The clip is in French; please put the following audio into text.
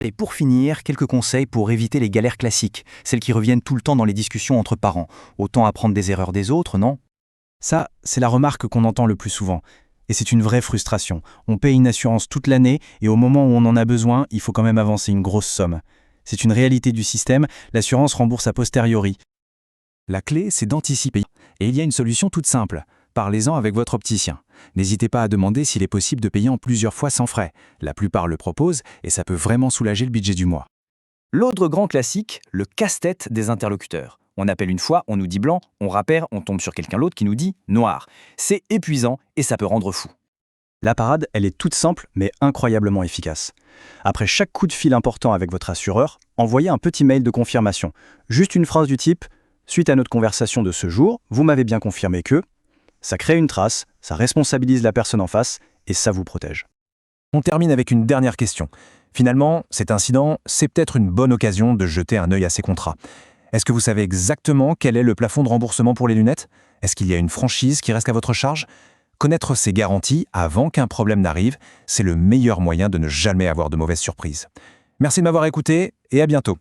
Et pour finir, quelques conseils pour éviter les galères classiques, celles qui reviennent tout le temps dans les discussions entre parents. Autant apprendre des erreurs des autres, non? Ça, c'est la remarque qu'on entend le plus souvent. Et c'est une vraie frustration. On paye une assurance toute l'année et au moment où on en a besoin, il faut quand même avancer une grosse somme. C'est une réalité du système, l'assurance rembourse a posteriori. La clé, c'est d'anticiper. Et il y a une solution toute simple. Parlez-en avec votre opticien. N'hésitez pas à demander s'il est possible de payer en plusieurs fois sans frais. La plupart le proposent et ça peut vraiment soulager le budget du mois. L'autre grand classique, le casse-tête des interlocuteurs. On appelle une fois, on nous dit blanc, on rappelle, on tombe sur quelqu'un d'autre qui nous dit noir. C'est épuisant et ça peut rendre fou. La parade, elle est toute simple mais incroyablement efficace. Après chaque coup de fil important avec votre assureur, envoyez un petit mail de confirmation. Juste une phrase du type « Suite à notre conversation de ce jour, vous m'avez bien confirmé que… » Ça crée une trace, ça responsabilise la personne en face et ça vous protège. On termine avec une dernière question. Finalement, cet incident, c'est peut-être une bonne occasion de jeter un œil à ces contrats. Est-ce que vous savez exactement quel est le plafond de remboursement pour les lunettes? Est-ce qu'il y a une franchise qui reste à votre charge? Connaître ces garanties avant qu'un problème n'arrive, c'est le meilleur moyen de ne jamais avoir de mauvaises surprises. Merci de m'avoir écouté et à bientôt.